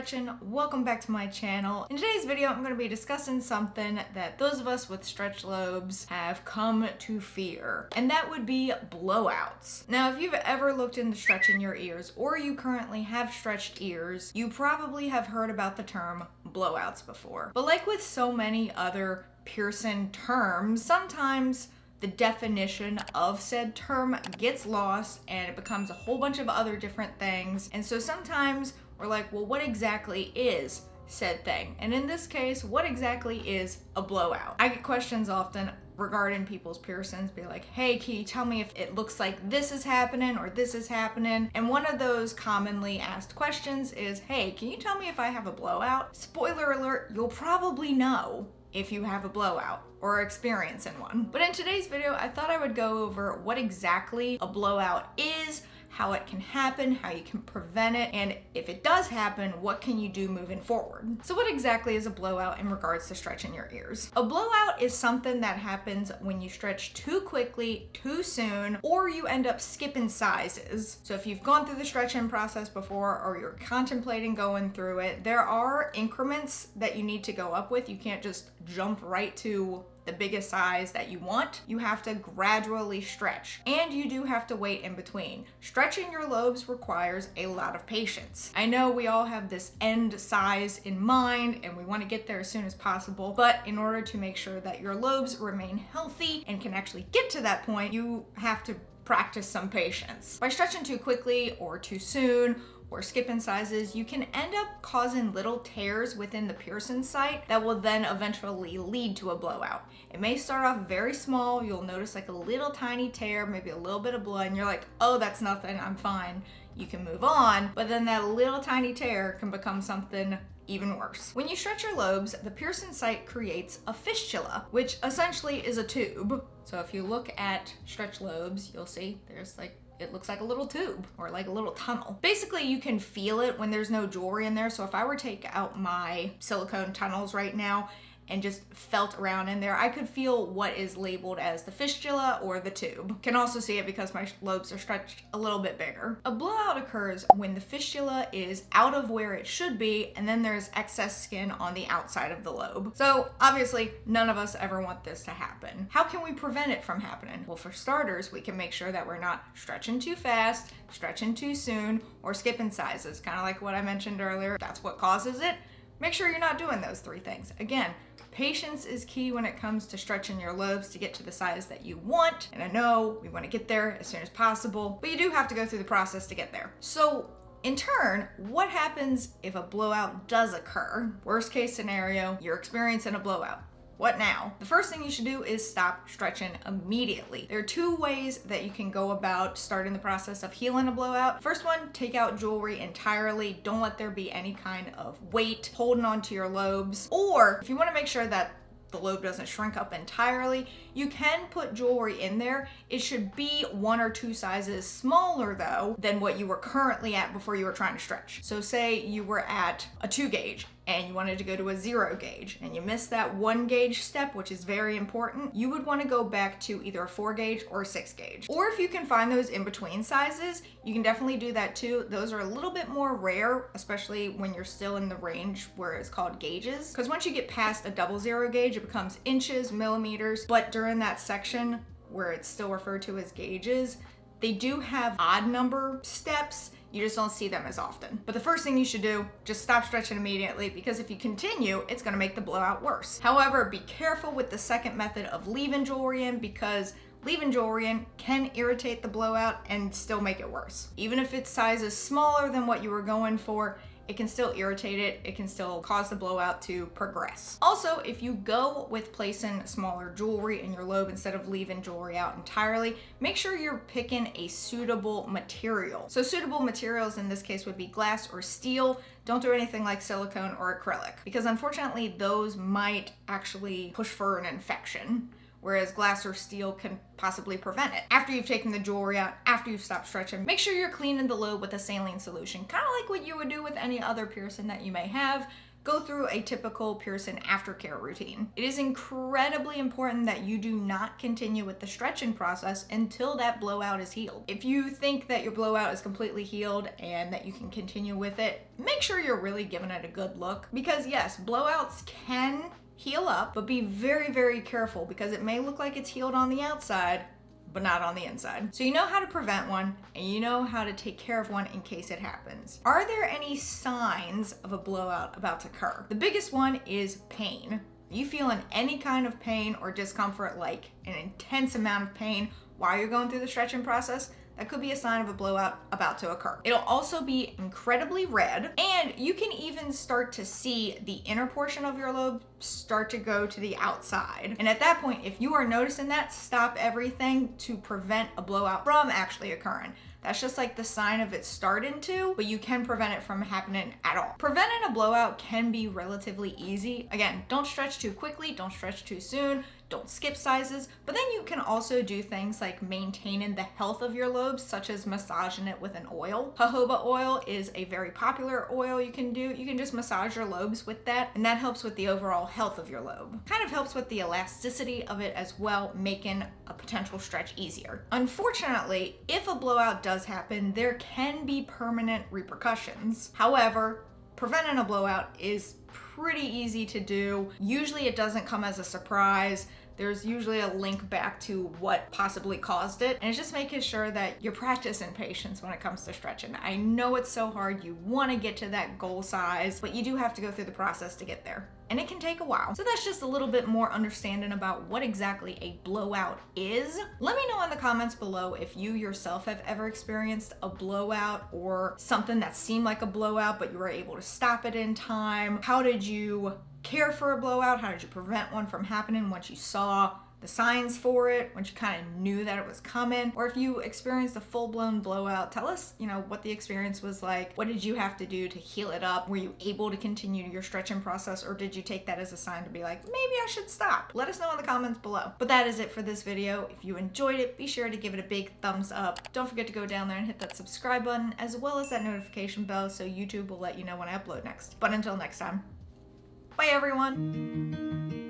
Gretchen. Welcome back to my channel. In today's video, I'm going to be discussing something that those of us with stretched lobes have come to fear, and that would be blowouts. Now, if you've ever looked into stretching your ears, or you currently have stretched ears, you probably have heard about the term blowouts before. But like with so many other Pearson terms, sometimes the definition of said term gets lost and it becomes a whole bunch of other different things. And so sometimes we're like, well, what exactly is said thing? And in this case, what exactly is a blowout? I get questions often regarding people's piercings, be like, hey, can you tell me if it looks like this is happening or this is happening? And one of those commonly asked questions is, hey, can you tell me if I have a blowout? Spoiler alert, you'll probably know if you have a blowout or are experiencing one. But in today's video, I thought I would go over what exactly a blowout is, how it can happen, how you can prevent it, and if it does happen, what can you do moving forward? So what exactly is a blowout in regards to stretching your ears? A blowout is something that happens when you stretch too quickly, too soon, or you end up skipping sizes. So if you've gone through the stretching process before or you're contemplating going through it, there are increments that you need to go up with. You can't just jump right to the biggest size that you want. You have to gradually stretch, and you do have to wait in between. Stretching your lobes requires a lot of patience. I know we all have this end size in mind and we want to get there as soon as possible, but in order to make sure that your lobes remain healthy and can actually get to that point, you have to practice some patience. By stretching too quickly or too soon, or skipping sizes, you can end up causing little tears within the piercing site that will then eventually lead to a blowout. It may start off very small. You'll notice like a little tiny tear, maybe a little bit of blood, and you're like, oh, that's nothing, I'm fine. You can move on, but then that little tiny tear can become something even worse. When you stretch your lobes, the piercing site creates a fistula, which essentially is a tube. So if you look at stretched lobes, you'll see there's it looks like a little tube or like a little tunnel. Basically, you can feel it when there's no jewelry in there. So if I were to take out my silicone tunnels right now and just felt around in there, I could feel what is labeled as the fistula or the tube. Can also see it because my lobes are stretched a little bit bigger. A blowout occurs when the fistula is out of where it should be, and then there's excess skin on the outside of the lobe. So obviously, none of us ever want this to happen. How can we prevent it from happening? Well, for starters, we can make sure that we're not stretching too fast, stretching too soon, or skipping sizes, kind of like what I mentioned earlier. That's what causes it. Make sure you're not doing those three things. Again, patience is key when it comes to stretching your lobes to get to the size that you want. And I know we want to get there as soon as possible, but you do have to go through the process to get there. So in turn, what happens if a blowout does occur? Worst case scenario, you're experiencing a blowout. What now? The first thing you should do is stop stretching immediately. There are two ways that you can go about starting the process of healing a blowout. First one, take out jewelry entirely. Don't let there be any kind of weight holding onto your lobes. Or if you want to make sure that the lobe doesn't shrink up entirely, you can put jewelry in there. It should be 1 or 2 sizes smaller though than what you were currently at before you were trying to stretch. So say you were at a 2 gauge and you wanted to go to a 0 gauge and you missed that 1 gauge step, which is very important, you would want to go back to either a 4 gauge or a 6 gauge. Or if you can find those in between sizes, you can definitely do that too. Those are a little bit more rare, especially when you're still in the range where it's called gauges. Because once you get past a 00 gauge, it becomes inches, millimeters. But during that section where it's still referred to as gauges, they do have odd number steps. You just don't see them as often. But the first thing you should do, just stop stretching immediately, because if you continue, it's gonna make the blowout worse. However, be careful with the second method of leaving jewelry in, because leaving jewelry in can irritate the blowout and still make it worse. Even if its size is smaller than what you were going for, it can still irritate it. It can still cause the blowout to progress. Also, if you go with placing smaller jewelry in your lobe instead of leaving jewelry out entirely, make sure you're picking a suitable material. So suitable materials in this case would be glass or steel. Don't do anything like silicone or acrylic, because unfortunately those might actually push for an infection, whereas glass or steel can possibly prevent it. After you've taken the jewelry out, after you've stopped stretching, make sure you're cleaning the lobe with a saline solution, kind of like what you would do with any other piercing that you may have. go through a typical Pearson aftercare routine. It is incredibly important that you do not continue with the stretching process until that blowout is healed. If you think that your blowout is completely healed and that you can continue with it, make sure you're really giving it a good look, because yes, blowouts can heal up, but be very, very careful because it may look like it's healed on the outside, but not on the inside. So you know how to prevent one and you know how to take care of one in case it happens. Are there any signs of a blowout about to occur? The biggest one is pain. You feeling any kind of pain or discomfort, like an intense amount of pain while you're going through the stretching process, that could be a sign of a blowout about to occur. It'll also be incredibly red, and you can even start to see the inner portion of your lobe start to go to the outside. And at that point, if you are noticing that, stop everything to prevent a blowout from actually occurring. That's just like the sign of it starting to, but you can prevent it from happening at all. Preventing a blowout can be relatively easy. Again, don't stretch too quickly, don't stretch too soon, don't skip sizes, but then you can also do things like maintaining the health of your lobes, such as massaging it with an oil. Jojoba oil is a very popular oil you can do. You can just massage your lobes with that, and that helps with the overall health of your lobe. Kind of helps with the elasticity of it as well, making a potential stretch easier. Unfortunately, if a blowout does happen, there can be permanent repercussions. However, preventing a blowout is pretty easy to do. Usually it doesn't come as a surprise. There's usually a link back to what possibly caused it, and it's just making sure that you're practicing patience when it comes to stretching. I know it's so hard. You want to get to that goal size, but you do have to go through the process to get there, and it can take a while. So that's just a little bit more understanding about what exactly a blowout is. Let me know in the comments below if you yourself have ever experienced a blowout or something that seemed like a blowout, but you were able to stop it in time. How did you care for a blowout? How did you prevent one from happening once you saw the signs for it, once you kind of knew that it was coming? Or if you experienced a full-blown blowout, tell us, what the experience was like. What did you have to do to heal it up? Were you able to continue your stretching process, or did you take that as a sign to be like, maybe I should stop? Let us know in the comments below. But that is it for this video. If you enjoyed it, be sure to give it a big thumbs up. Don't forget to go down there and hit that subscribe button, as well as that notification bell, so YouTube will let you know when I upload next. But until next time, bye everyone.